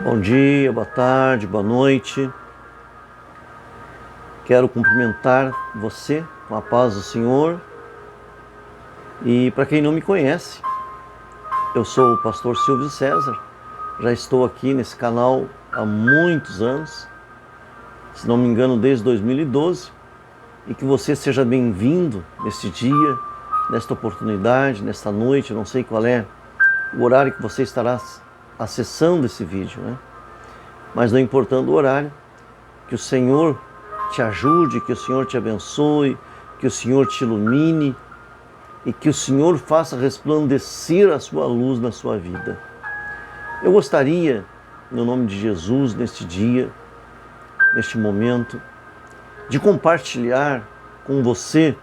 Bom dia, boa tarde, boa noite. Quero cumprimentar você com a paz do Senhor. E para quem não me conhece, eu sou o pastor Silvio César. Já estou aqui nesse canal há muitos anos, se não me engano desde 2012. E que você seja bem-vindo neste dia, nesta oportunidade, nesta noite. Eu não sei qual é o horário que você estará acessando esse vídeo, né? Mas não importando o horário, que o Senhor te ajude, que o Senhor te abençoe, que o Senhor te ilumine e que o Senhor faça resplandecer a sua luz na sua vida. Eu gostaria, no nome de Jesus, neste dia, neste momento, de compartilhar com você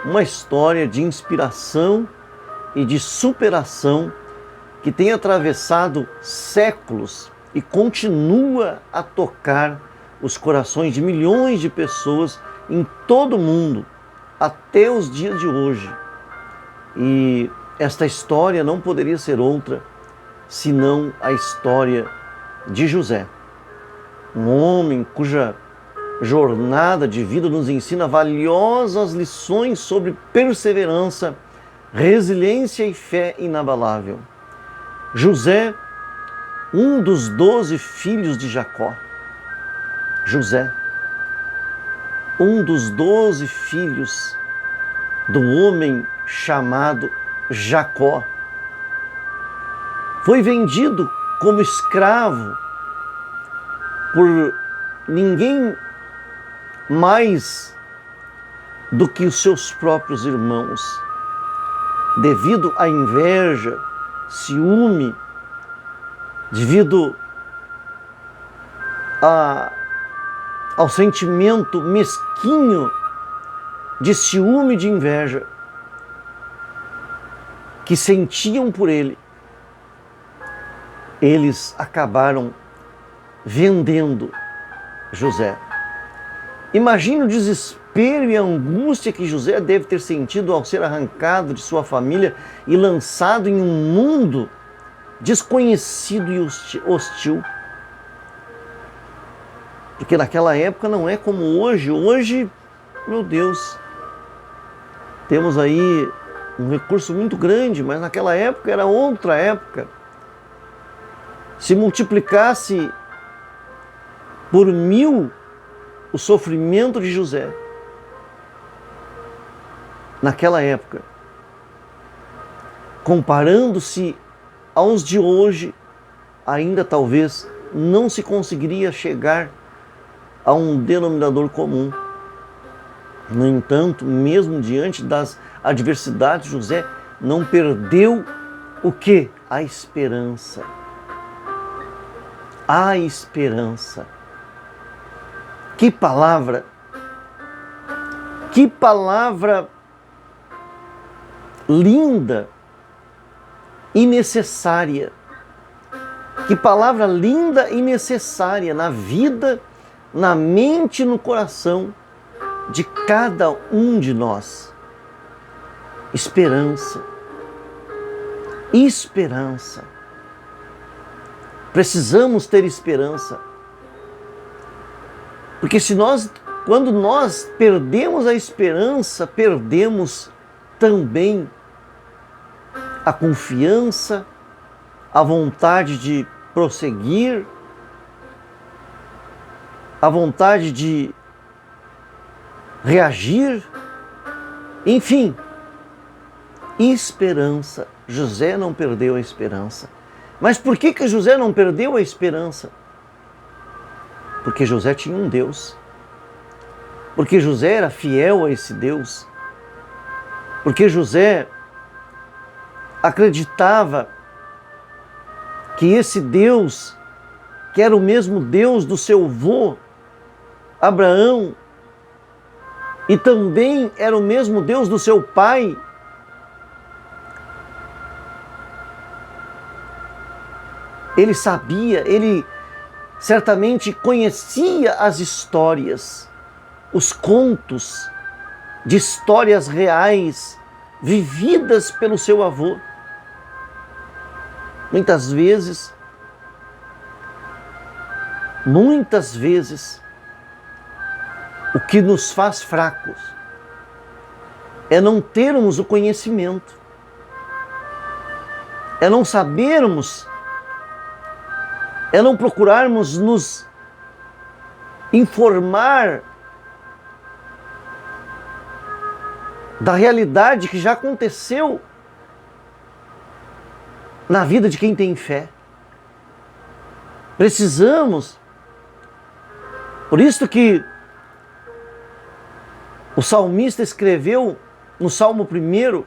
uma história de inspiração e de superação que tem atravessado séculos e continua a tocar os corações de milhões de pessoas em todo o mundo, até os dias de hoje. E esta história não poderia ser outra senão a história de José, um homem cuja jornada de vida nos ensina valiosas lições sobre perseverança, resiliência e fé inabalável. José, um dos 12 filhos de Jacó. José, um dos 12 filhos do homem chamado Jacó. Foi vendido como escravo por ninguém mais do que os seus próprios irmãos, devido à inveja, ciúme, devido ao sentimento mesquinho de ciúme e de inveja que sentiam por ele. Eles acabaram vendendo José. Imagine o desespero e a angústia que José deve ter sentido ao ser arrancado de sua família e lançado em um mundo desconhecido e hostil. Porque naquela época não é como hoje. Hoje, meu Deus, temos aí um recurso muito grande, mas naquela época era outra época. Se multiplicasse por 1000 o sofrimento de José, naquela época, comparando-se aos de hoje, ainda talvez não se conseguiria chegar a um denominador comum. No entanto, mesmo diante das adversidades, José não perdeu o quê? A esperança. A esperança. Que palavra linda e necessária. Que palavra linda e necessária na vida, na mente e no coração de cada um de nós. Esperança. Esperança. Precisamos ter esperança. Porque quando nós perdemos a esperança, perdemos também a confiança, a vontade de prosseguir, a vontade de reagir, enfim, esperança. José não perdeu a esperança. Mas por que José não perdeu a esperança? Porque José tinha um Deus. Porque José era fiel a esse Deus. Porque José acreditava que esse Deus, que era o mesmo Deus do seu avô Abraão, e também era o mesmo Deus do seu pai, ele sabia, ele certamente conhecia as histórias, os contos de histórias reais vividas pelo seu avô. Muitas vezes Muitas vezes, o que nos faz fracos é não termos o conhecimento, é não sabermos, é não procurarmos nos informar da realidade que já aconteceu na vida de quem tem fé. Precisamos. Por isso que o salmista escreveu no Salmo 1,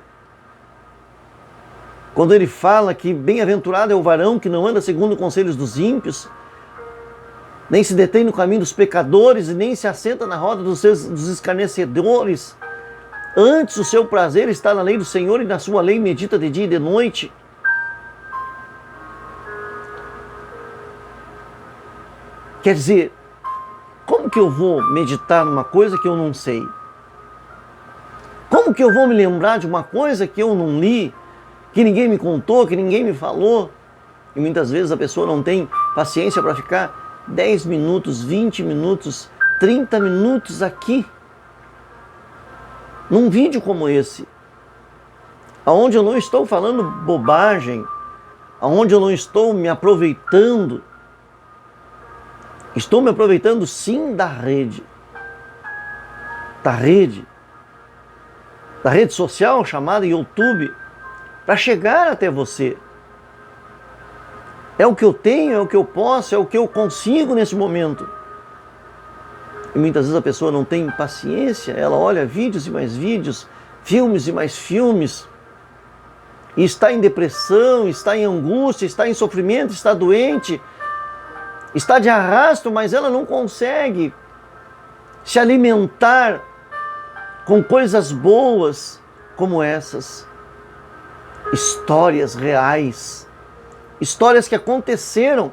quando ele fala que bem-aventurado é o varão que não anda segundo os conselhos dos ímpios, nem se detém no caminho dos pecadores e nem se assenta na roda dos escarnecedores. Antes o seu prazer está na lei do Senhor e na sua lei medita de dia e de noite. Quer dizer, como que eu vou meditar numa coisa que eu não sei? Como que eu vou me lembrar de uma coisa que eu não li, que ninguém me contou, que ninguém me falou? E muitas vezes a pessoa não tem paciência para ficar 10 minutos, 20 minutos, 30 minutos aqui, num vídeo como esse, onde eu não estou falando bobagem, onde eu não estou me aproveitando. Estou me aproveitando sim da rede social chamada YouTube, para chegar até você. É o que eu tenho, é o que eu posso, é o que eu consigo nesse momento. E muitas vezes a pessoa não tem paciência, ela olha vídeos e mais vídeos, filmes e mais filmes, e está em depressão, está em angústia, está em sofrimento, está doente, está de arrasto, mas ela não consegue se alimentar com coisas boas como essas. Histórias reais, histórias que aconteceram.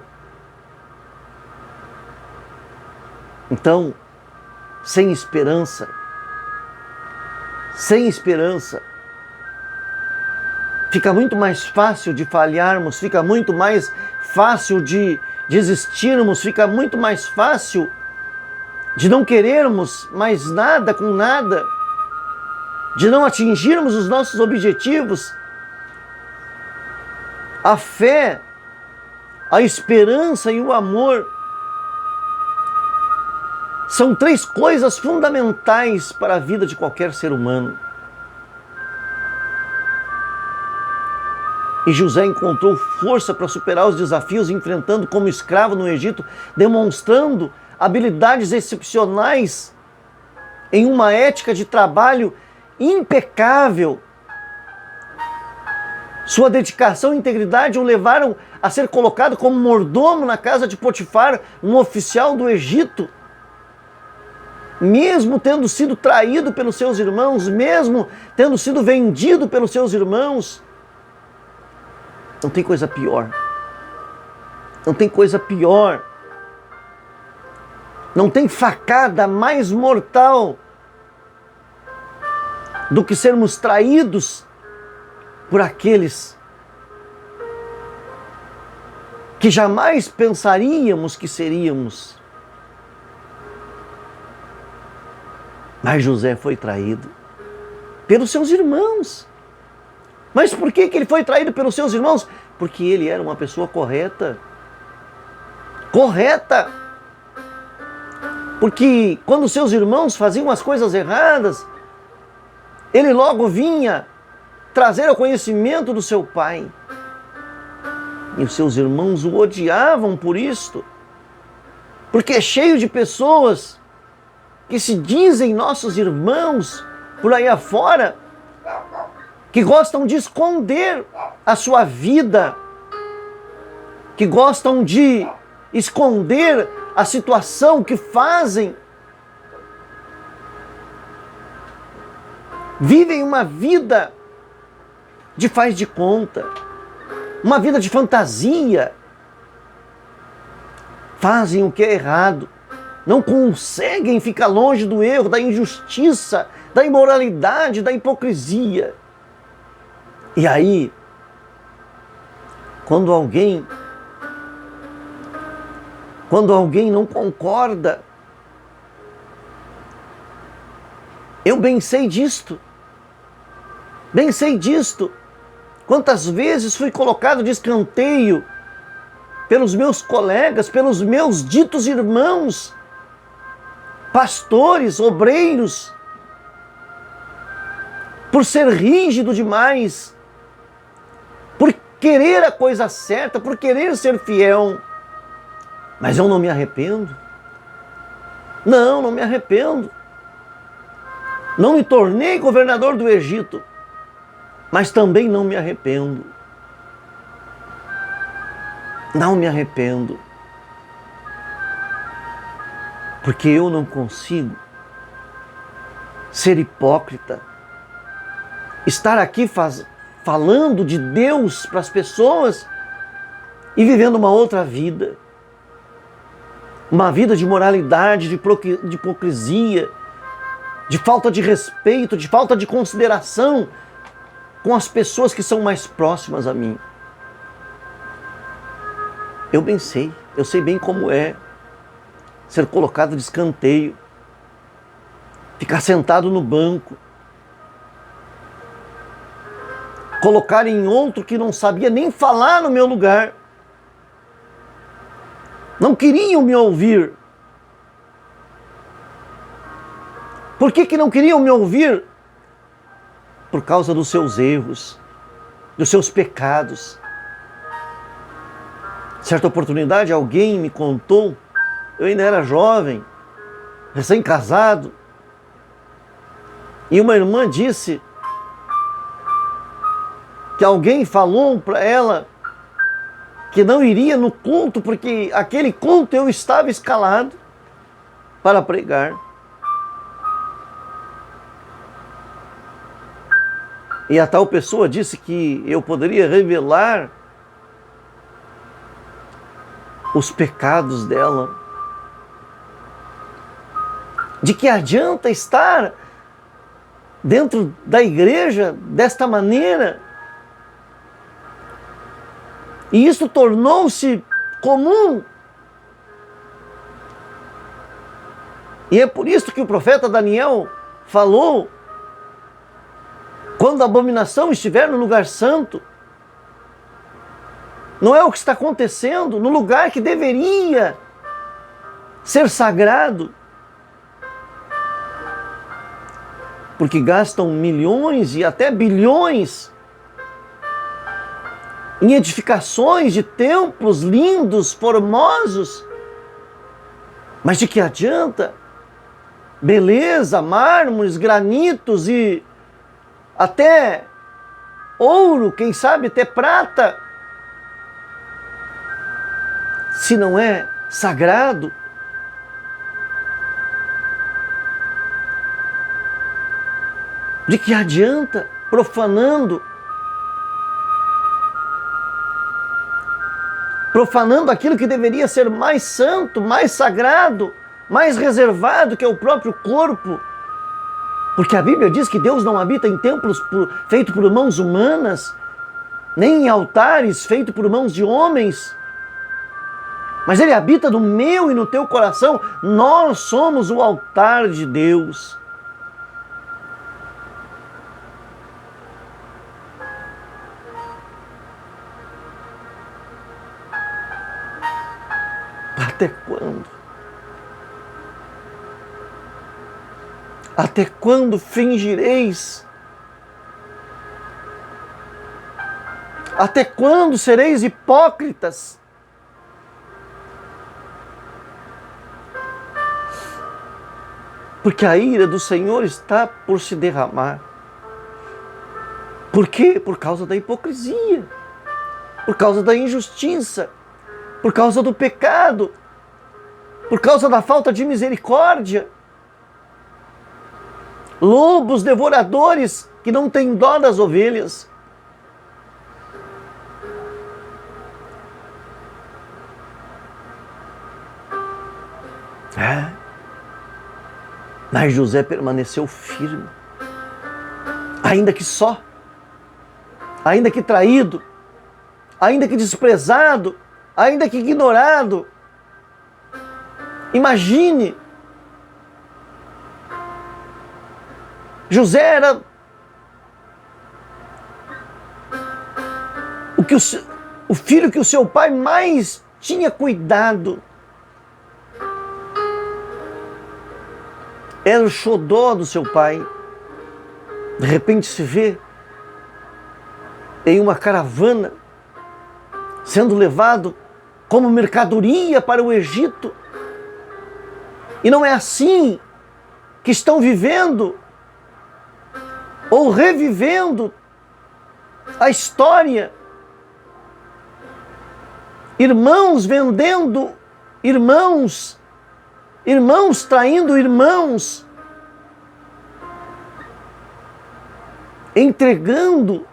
Então, sem esperança, fica muito mais fácil de falharmos, fica muito mais fácil de desistirmos, fica muito mais fácil de não querermos mais nada com nada, de não atingirmos os nossos objetivos. A fé, a esperança e o amor são 3 coisas fundamentais para a vida de qualquer ser humano. E José encontrou força para superar os desafios, enfrentando como escravo no Egito, demonstrando habilidades excepcionais em uma ética de trabalho impecável. Sua dedicação e integridade o levaram a ser colocado como mordomo na casa de Potifar, um oficial do Egito. Mesmo tendo sido traído pelos seus irmãos, mesmo tendo sido vendido pelos seus irmãos. Não tem coisa pior. Não tem coisa pior. Não tem facada mais mortal do que sermos traídos por aqueles que jamais pensaríamos que seríamos. Mas José foi traído pelos seus irmãos. Mas por que ele foi traído pelos seus irmãos? Porque ele era uma pessoa correta. Correta! Porque quando seus irmãos faziam as coisas erradas, ele logo vinha trazer ao conhecimento do seu pai. E os seus irmãos o odiavam por isto. Porque é cheio de pessoas que se dizem nossos irmãos por aí afora, que gostam de esconder a sua vida, que gostam de esconder a situação que fazem. Vivem uma vida de faz de conta, uma vida de fantasia. Fazem o que é errado, não conseguem ficar longe do erro, da injustiça, da imoralidade, da hipocrisia. E aí, quando alguém quando alguém não concorda. Eu bem sei disto. Bem sei disto. Quantas vezes fui colocado de escanteio pelos meus colegas, pelos meus ditos irmãos, pastores, obreiros, por ser rígido demais, por querer a coisa certa, por querer ser fiel. Mas eu não me arrependo. Não me arrependo. Não me tornei governador do Egito, mas também não me arrependo. Não me arrependo. Porque eu não consigo ser hipócrita. Estar aqui falando de Deus para as pessoas e vivendo uma outra vida. Uma vida de moralidade, de hipocrisia, de falta de respeito, de falta de consideração com as pessoas que são mais próximas a mim. Eu bem sei, eu sei bem como é ser colocado de escanteio, ficar sentado no banco, colocar em outro que não sabia nem falar no meu lugar, não queriam me ouvir. Por que não queriam me ouvir? Por causa dos seus erros, dos seus pecados. Certa oportunidade alguém me contou, eu ainda era jovem, recém-casado, e uma irmã disse que alguém falou para ela que não iria no culto, porque aquele culto eu estava escalado para pregar. E a tal pessoa disse que eu poderia revelar os pecados dela. De que adianta estar dentro da igreja desta maneira? E isso tornou-se comum. E é por isso que o profeta Daniel falou: quando a abominação estiver no lugar santo, não é o que está acontecendo no lugar que deveria ser sagrado, porque gastam milhões e até bilhões em edificações de templos lindos, formosos, mas de que adianta? Beleza, mármores, granitos e até ouro, quem sabe até prata, se não é sagrado. De que adianta profanando aquilo que deveria ser mais santo, mais sagrado, mais reservado, que é o próprio corpo? Porque a Bíblia diz que Deus não habita em templos feitos por mãos humanas, nem em altares feitos por mãos de homens, mas Ele habita no meu e no teu coração. Nós somos o altar de Deus. Até quando? Até quando fingireis? Até quando sereis hipócritas? Porque a ira do Senhor está por se derramar. Por quê? Por causa da hipocrisia, por causa da injustiça, por causa do pecado, por causa da falta de misericórdia. Lobos devoradores que não têm dó das ovelhas. Mas José permaneceu firme, ainda que só, ainda que traído, ainda que desprezado, ainda que ignorado. Imagine, José era o filho que o seu pai mais tinha cuidado. Era o xodó do seu pai. De repente se vê em uma caravana sendo levado como mercadoria para o Egito. E não é assim que estão vivendo ou revivendo a história. Irmãos vendendo irmãos, irmãos traindo irmãos, entregando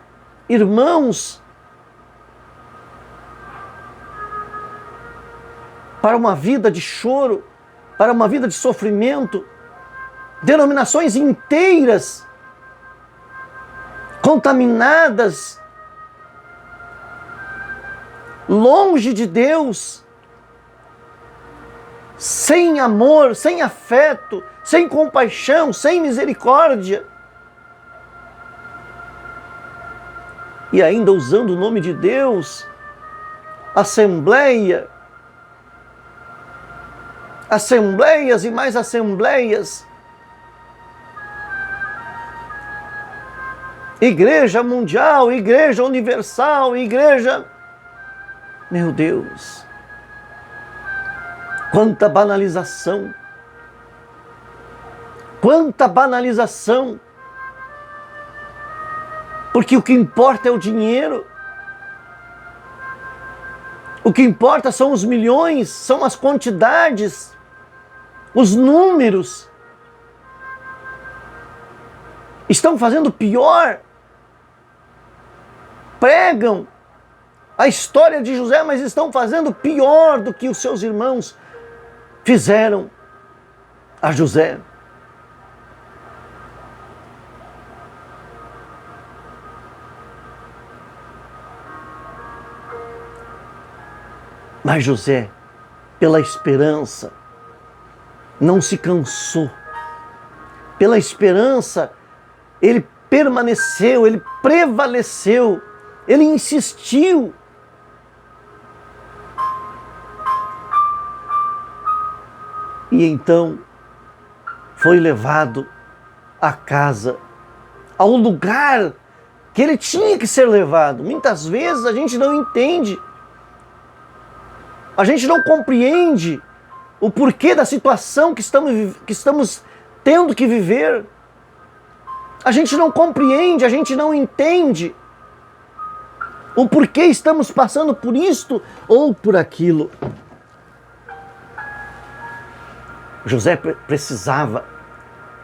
irmãos para uma vida de choro, para uma vida de sofrimento, denominações inteiras contaminadas, longe de Deus, sem amor, sem afeto, sem compaixão, sem misericórdia. E ainda usando o nome de Deus, assembleias e mais assembleias, igreja mundial, igreja universal, igreja... Meu Deus, quanta banalização, quanta banalização, porque o que importa é o dinheiro, o que importa são os milhões, são as quantidades, os números. Estão fazendo pior, pregam a história de José, mas estão fazendo pior do que os seus irmãos fizeram a José. Mas José, pela esperança, não se cansou. Pela esperança, ele permaneceu, ele prevaleceu, ele insistiu. E então foi levado à casa, ao lugar que ele tinha que ser levado. Muitas vezes a gente não entende, a gente não compreende o porquê da situação que estamos tendo que viver. A gente não compreende, a gente não entende o porquê estamos passando por isto ou por aquilo. José precisava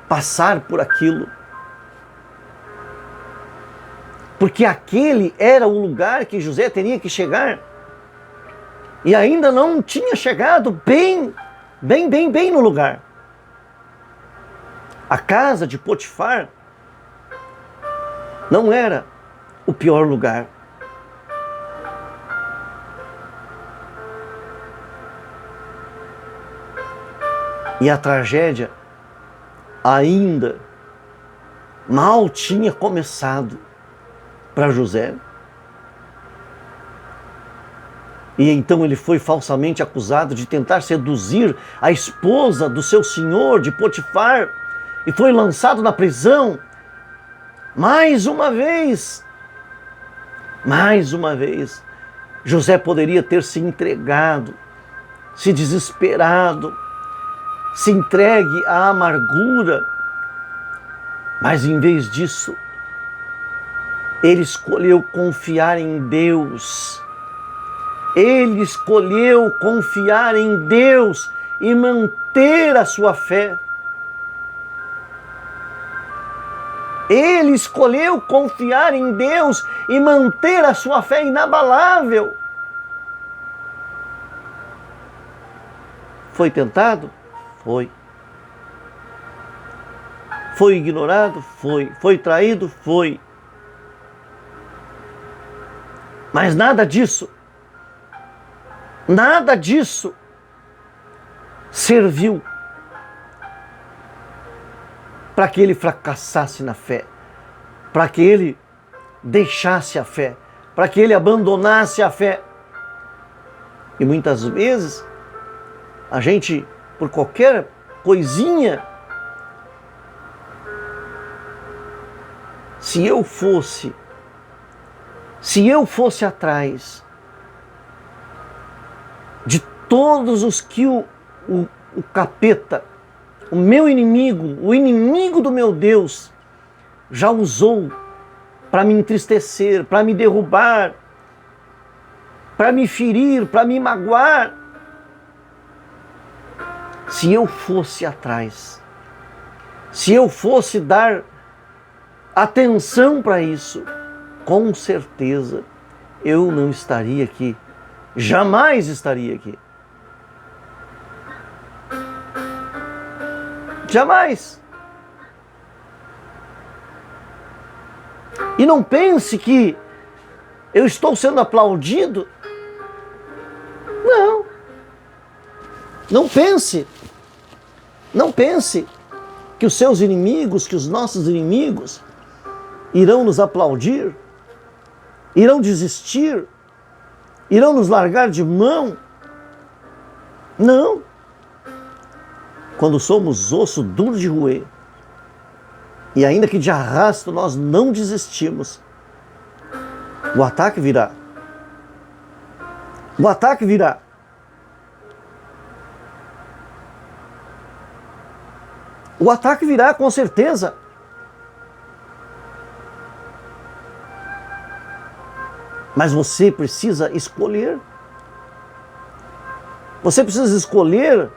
passar por aquilo, porque aquele era o lugar que José teria que chegar, e ainda não tinha chegado bem no lugar. A casa de Potifar não era o pior lugar. E a tragédia ainda mal tinha começado para José. E então ele foi falsamente acusado de tentar seduzir a esposa do seu senhor, de Potifar, e foi lançado na prisão. Mais uma vez, José poderia ter se entregado, se desesperado, se entregue à amargura, mas em vez disso, ele escolheu confiar em Deus. Ele escolheu confiar em Deus e manter a sua fé. Ele escolheu confiar em Deus e manter a sua fé inabalável. Foi tentado? Foi. Foi ignorado? Foi. Foi traído? Foi. Mas nada disso serviu para que ele fracassasse na fé, para que ele deixasse a fé, para que ele abandonasse a fé. E muitas vezes a gente, por qualquer coisinha, se eu fosse atrás de todos os que o capeta, o meu inimigo, o inimigo do meu Deus, já usou para me entristecer, para me derrubar, para me ferir, para me magoar, se eu fosse atrás, se eu fosse dar atenção para isso, com certeza eu não estaria aqui, jamais estaria aqui. Jamais. E não pense que eu estou sendo aplaudido. Não. Não pense. Não pense que os seus inimigos, que os nossos inimigos irão nos aplaudir, irão desistir, irão nos largar de mão. Não. Quando somos osso duro de roer, e ainda que de arrasto nós não desistimos, o ataque virá. O ataque virá. O ataque virá com certeza. Mas você precisa escolher. Você precisa escolher.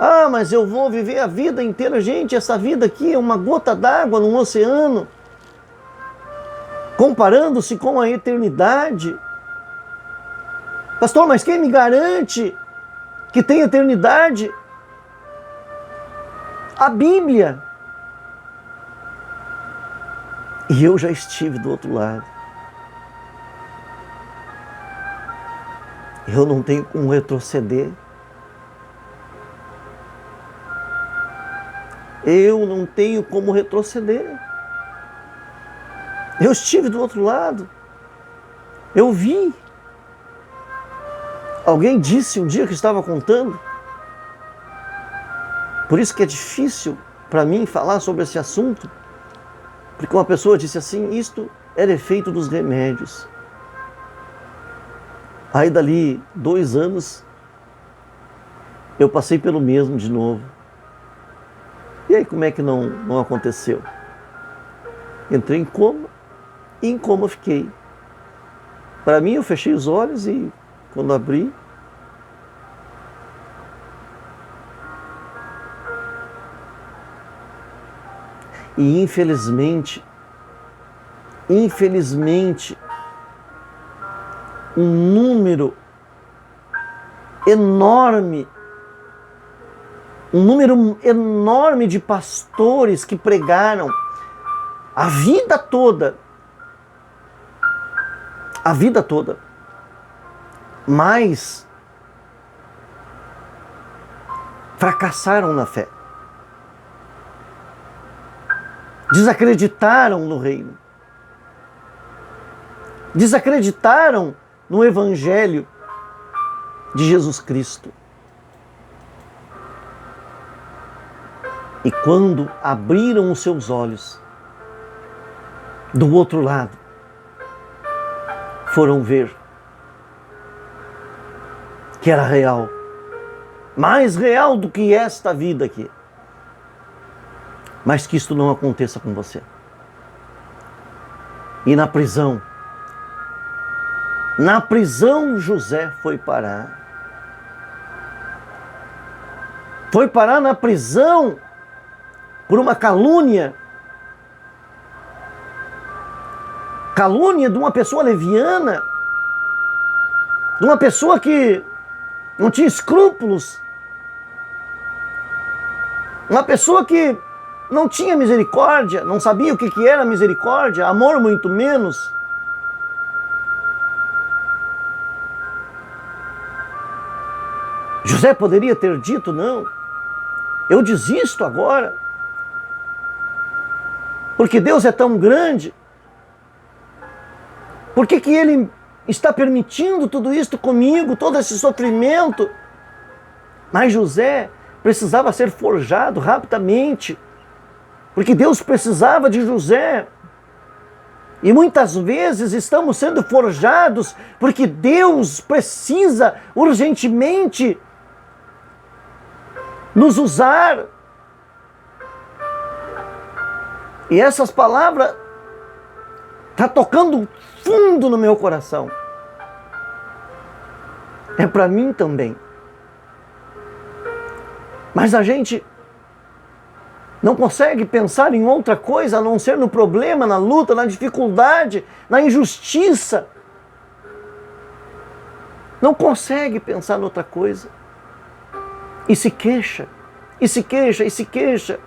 Ah, mas eu vou viver a vida inteira. Gente, essa vida aqui é uma gota d'água num oceano, comparando-se com a eternidade. Pastor, mas quem me garante que tem eternidade? A Bíblia. E eu já estive do outro lado. Eu não tenho como retroceder. Eu não tenho como retroceder. Eu estive do outro lado. Eu vi. Alguém disse um dia que estava contando. Por isso que é difícil para mim falar sobre esse assunto. Porque uma pessoa disse assim, isto era efeito dos remédios. Aí dali 2 anos, eu passei pelo mesmo de novo. E aí como é que não aconteceu? Entrei em coma e em coma fiquei. Para mim eu fechei os olhos e quando abri, e infelizmente, um número enorme de pastores que pregaram a vida toda, mas fracassaram na fé. Desacreditaram no reino. Desacreditaram no Evangelho de Jesus Cristo. E quando abriram os seus olhos, do outro lado, foram ver que era real, mais real do que esta vida aqui. Mas que isto não aconteça com você. E na prisão José foi parar. Foi parar na prisão por uma calúnia. Calúnia de uma pessoa leviana, de uma pessoa que não tinha escrúpulos, uma pessoa que não tinha misericórdia, não sabia o que era misericórdia, amor muito menos. José poderia ter dito: não, eu desisto agora, porque Deus é tão grande. Por que que Ele está permitindo tudo isso comigo, todo esse sofrimento? Mas José precisava ser forjado rapidamente, porque Deus precisava de José. E muitas vezes estamos sendo forjados porque Deus precisa urgentemente nos usar. E essas palavras estão tocando fundo no meu coração. É para mim também. Mas a gente não consegue pensar em outra coisa a não ser no problema, na luta, na dificuldade, na injustiça. Não consegue pensar em outra coisa. E se queixa, e se queixa, e se queixa.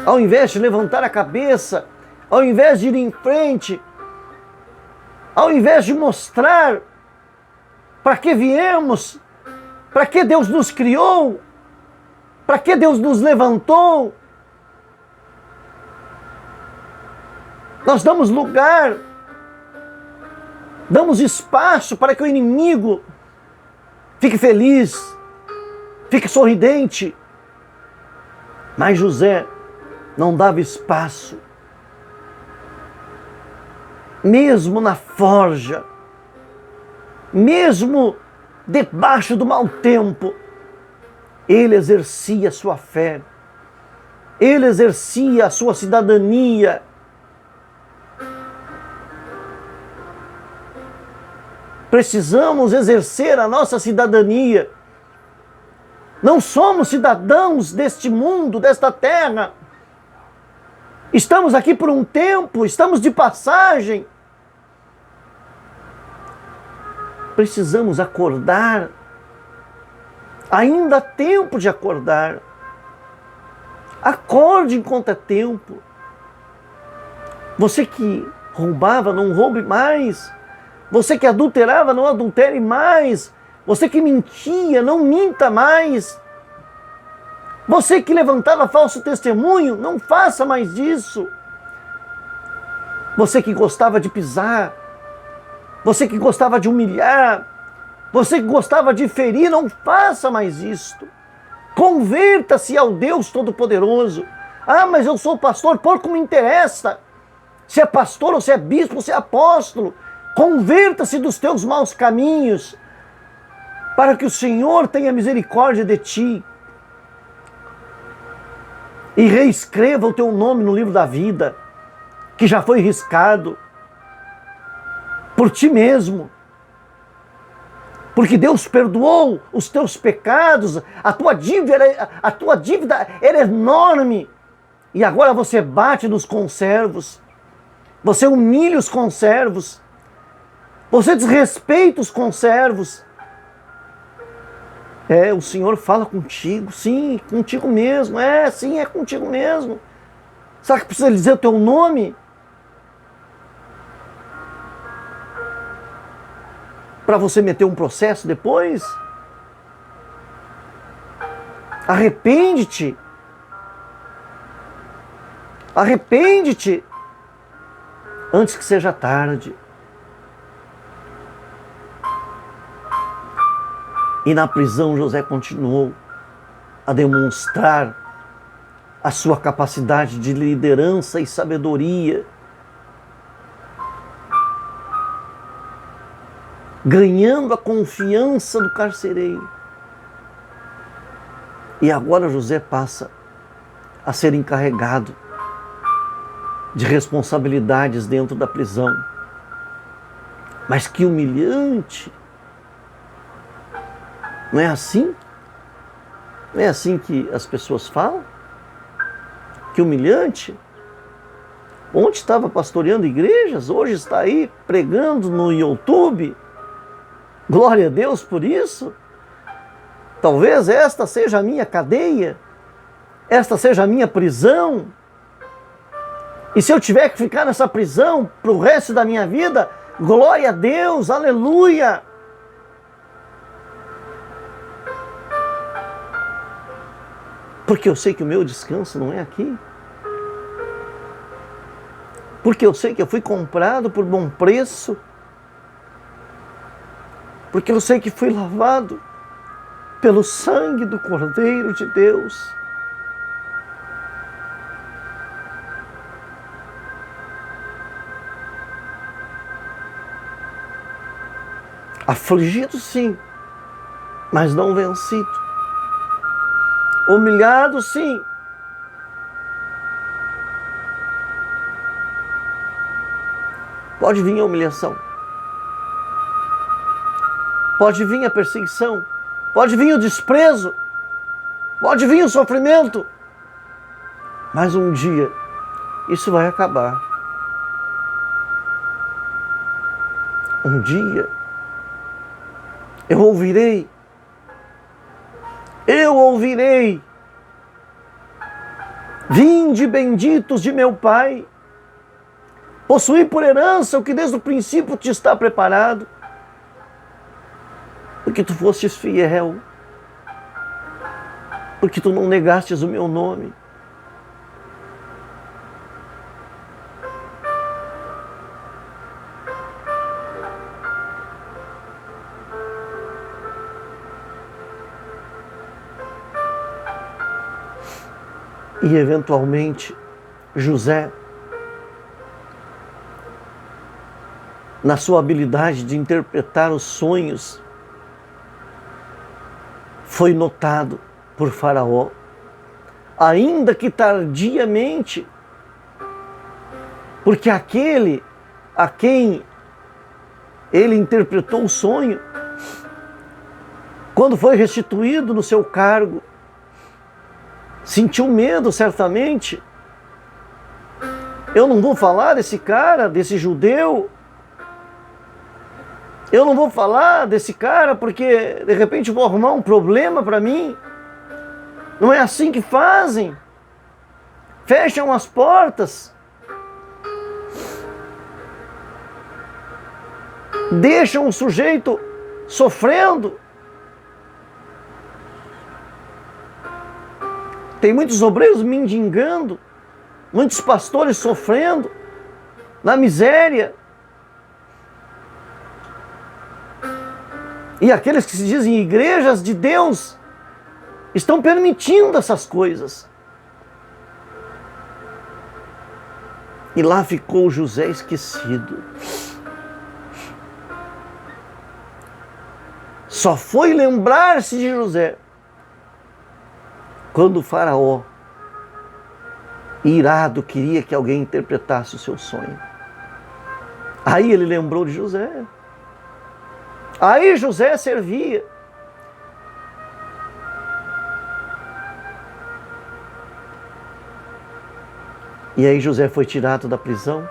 Ao invés de levantar a cabeça, ao invés de ir em frente, ao invés de mostrar para que viemos, para que Deus nos criou, para que Deus nos levantou, nós damos lugar, damos espaço para que o inimigo fique feliz, fique sorridente. Mas José não dava espaço. Mesmo na forja, mesmo debaixo do mau tempo, ele exercia a sua fé, ele exercia a sua cidadania. Precisamos exercer a nossa cidadania. Não somos cidadãos deste mundo, desta terra. Estamos aqui por um tempo, estamos de passagem. Precisamos acordar. Ainda há tempo de acordar. Acorde enquanto é tempo. Você que roubava, não roube mais. Você que adulterava, não adultere mais. Você que mentia, não minta mais. Você que levantava falso testemunho, não faça mais isso. Você que gostava de pisar, você que gostava de humilhar, você que gostava de ferir, não faça mais isto. Converta-se ao Deus Todo-Poderoso. Ah, mas eu sou pastor, pouco me interessa se é pastor ou se é bispo ou se é apóstolo. Converta-se dos teus maus caminhos, para que o Senhor tenha misericórdia de ti e reescreva o teu nome no livro da vida, que já foi riscado por ti mesmo. Porque Deus perdoou os teus pecados, a tua dívida era enorme, e agora você bate nos conservos, você humilha os conservos, você desrespeita os conservos. O Senhor fala contigo, sim, contigo mesmo, sim, é contigo mesmo. Será que precisa dizer o teu nome? Para você meter um processo depois? Arrepende-te. Arrepende-te antes que seja tarde. E na prisão José continuou a demonstrar a sua capacidade de liderança e sabedoria, ganhando a confiança do carcereiro. E agora José passa a ser encarregado de responsabilidades dentro da prisão. Mas que humilhante! Não é assim? Não é assim que as pessoas falam? Que humilhante! Ontem estava pastoreando igrejas, hoje está aí pregando no YouTube. Glória a Deus por isso. Talvez esta seja a minha cadeia, esta seja a minha prisão. E se eu tiver que ficar nessa prisão para o resto da minha vida, glória a Deus, aleluia! Porque eu sei que o meu descanso não é aqui. Porque eu sei que eu fui comprado por bom preço. Porque eu sei que fui lavado pelo sangue do Cordeiro de Deus. Afligido sim, mas não vencido. Humilhado sim, pode vir a humilhação, pode vir a perseguição, pode vir o desprezo, pode vir o sofrimento, mas um dia isso vai acabar. Um dia eu ouvirei, vinde benditos de meu Pai, possuí por herança o que desde o princípio te está preparado, porque tu fostes fiel, porque tu não negastes o meu nome. E eventualmente José, na sua habilidade de interpretar os sonhos, foi notado por Faraó, ainda que tardiamente, porque aquele a quem ele interpretou o sonho, quando foi restituído no seu cargo, sentiu medo certamente. Eu não vou falar desse cara, desse judeu. Eu não vou falar desse cara porque de repente vou arrumar um problema para mim. Não é assim que fazem. Fecham as portas. Deixam o sujeito sofrendo. Tem muitos obreiros mendigando, muitos pastores sofrendo, na miséria. E aqueles que se dizem igrejas de Deus estão permitindo essas coisas. E lá ficou José esquecido. Só foi lembrar-se de José quando o Faraó, irado, queria que alguém interpretasse o seu sonho. Aí ele lembrou de José. Aí José servia. E aí José foi tirado da prisão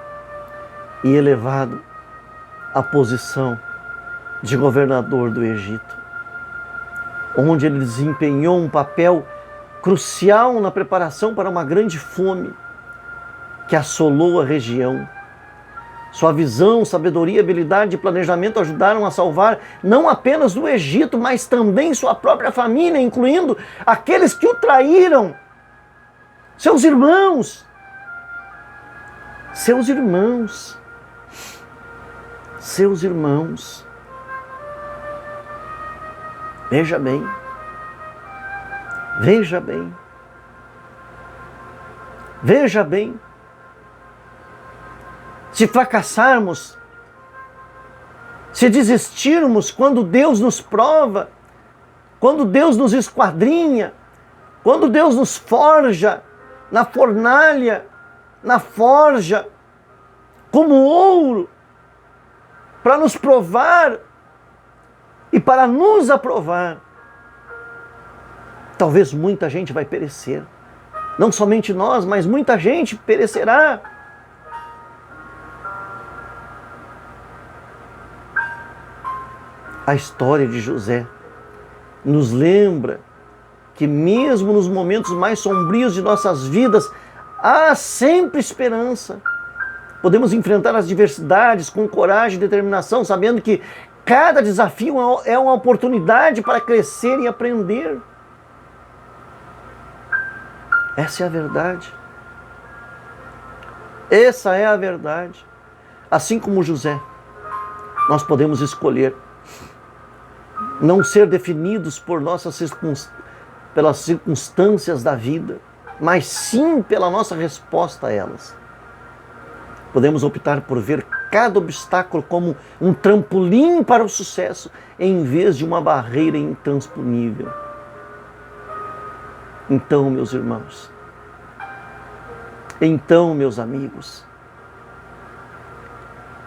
e elevado à posição de governador do Egito, onde ele desempenhou um papel crucial na preparação para uma grande fome que assolou a região. Sua visão, sabedoria, habilidade e planejamento ajudaram a salvar não apenas o Egito, mas também sua própria família, incluindo aqueles que o traíram, seus irmãos. Seus irmãos. Seus irmãos. Veja bem. Veja bem. Veja bem. Se fracassarmos, se desistirmos quando Deus nos prova, quando Deus nos esquadrinha, quando Deus nos forja na fornalha, na forja, como ouro, para nos provar e para nos aprovar, talvez muita gente vai perecer. Não somente nós, mas muita gente perecerá. A história de José nos lembra que mesmo nos momentos mais sombrios de nossas vidas, há sempre esperança. Podemos enfrentar as adversidades com coragem e determinação, sabendo que cada desafio é uma oportunidade para crescer e aprender. Essa é a verdade. Essa é a verdade. Assim como José, nós podemos escolher não ser definidos por pelas circunstâncias da vida, mas sim pela nossa resposta a elas. Podemos optar por ver cada obstáculo como um trampolim para o sucesso, em vez de uma barreira intransponível. Então, meus irmãos, então, meus amigos,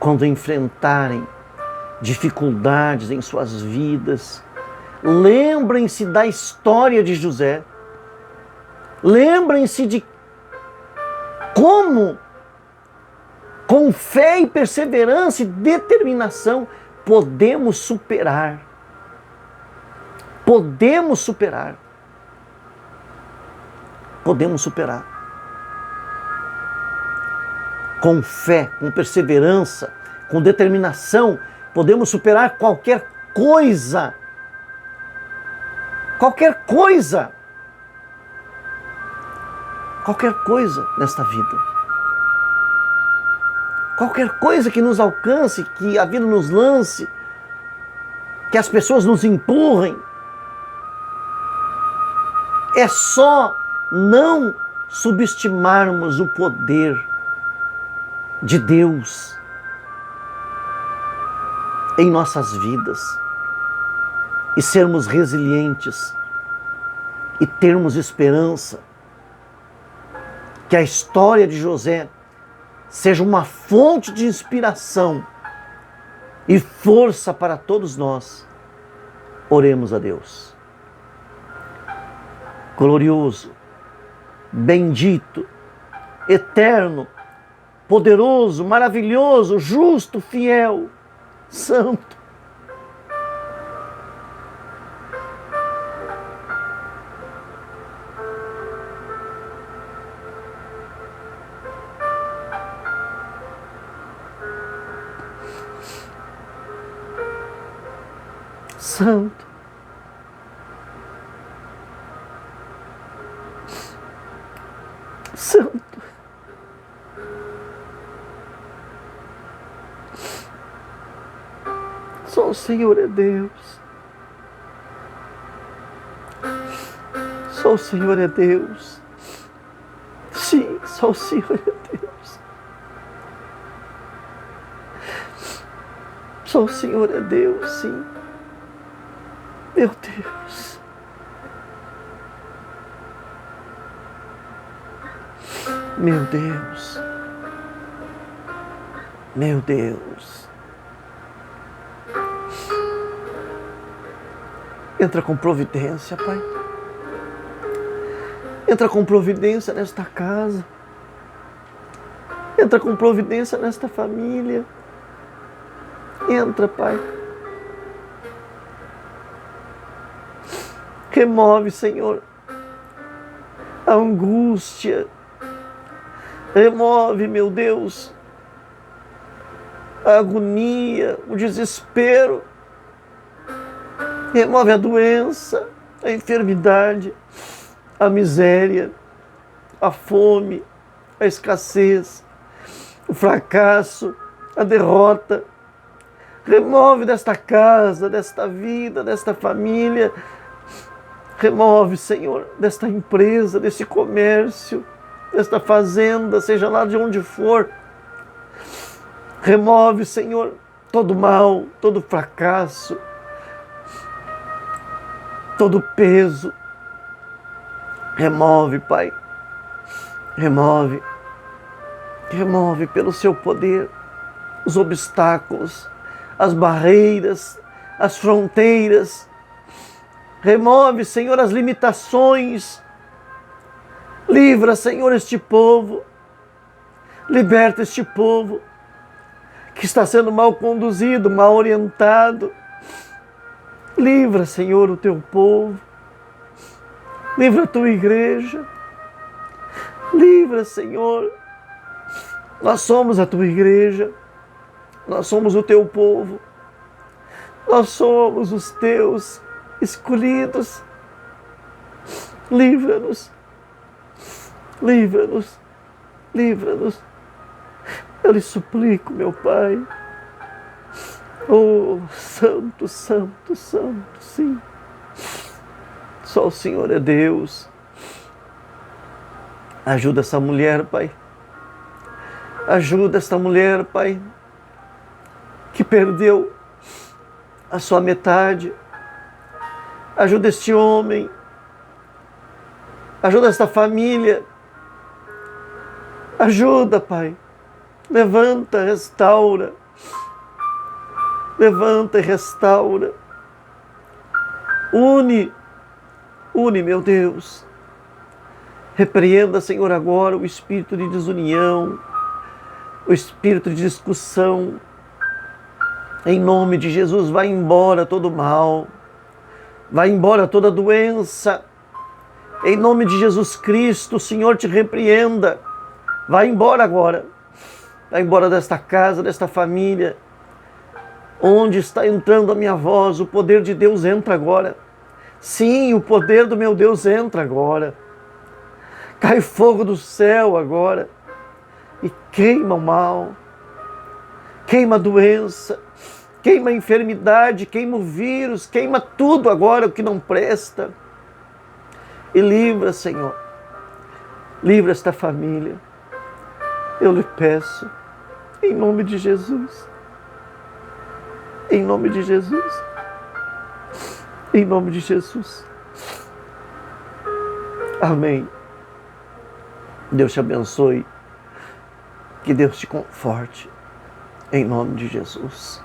quando enfrentarem dificuldades em suas vidas, lembrem-se da história de José. Lembrem-se de como, com fé e perseverança e determinação, podemos superar. Podemos superar. Podemos superar. Com fé, com perseverança, com determinação, podemos superar qualquer coisa. Qualquer coisa. Qualquer coisa nesta vida. Qualquer coisa que nos alcance, que a vida nos lance, que as pessoas nos empurrem. É só não subestimarmos o poder de Deus em nossas vidas e sermos resilientes e termos esperança que a história de José seja uma fonte de inspiração e força para todos nós. Oremos a Deus. Glorioso, bendito, eterno, poderoso, maravilhoso, justo, fiel, santo. Santo. Santo. Só o Senhor é Deus. Só o Senhor é Deus. Sim, só o Senhor é Deus. Só o Senhor é Deus, sim. Meu Deus. Meu Deus. Meu Deus. Entra com providência, Pai. Entra com providência nesta casa. Entra com providência nesta família. Entra, Pai. Remove, Senhor, a angústia. Remove, meu Deus, a agonia, o desespero. Remove a doença, a enfermidade, a miséria, a fome, a escassez, o fracasso, a derrota. Remove desta casa, desta vida, desta família. Remove, Senhor, desta empresa, desse comércio, desta fazenda, seja lá de onde for. Remove, Senhor, todo mal, todo fracasso, todo peso. Remove, Pai. Remove. Remove pelo seu poder os obstáculos, as barreiras, as fronteiras. Remove, Senhor, as limitações. Livra, Senhor, este povo. Liberta este povo que está sendo mal conduzido, mal orientado. Livra, Senhor, o teu povo. Livra a tua igreja. Livra, Senhor. Nós somos a tua igreja. Nós somos o teu povo. Nós somos os teus escolhidos. Livra-nos. Livra-nos, livra-nos. Eu lhe suplico, meu Pai. Oh, santo, santo, santo, sim. Só o Senhor é Deus. Ajuda essa mulher, Pai. Ajuda esta mulher, Pai, que perdeu a sua metade. Ajuda este homem. Ajuda esta família. Ajuda, Pai. Levanta, restaura. Levanta e restaura. Une, meu Deus. Repreenda, Senhor, agora o espírito de desunião, o espírito de discussão. Em nome de Jesus, vai embora todo mal. Vai embora toda doença. Em nome de Jesus Cristo, o Senhor te repreenda. Vai embora agora. Vai embora desta casa, desta família. Onde está entrando a minha voz, o poder de Deus entra agora. Sim, o poder do meu Deus entra agora. Cai fogo do céu agora e queima o mal, queima a doença, queima a enfermidade, queima o vírus, queima tudo agora o que não presta. E livra, Senhor, livra esta família. Eu lhe peço, em nome de Jesus. Em nome de Jesus. Em nome de Jesus. Amém. Deus te abençoe. Que Deus te conforte. Em nome de Jesus.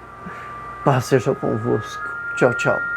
Paz seja convosco. Tchau, tchau.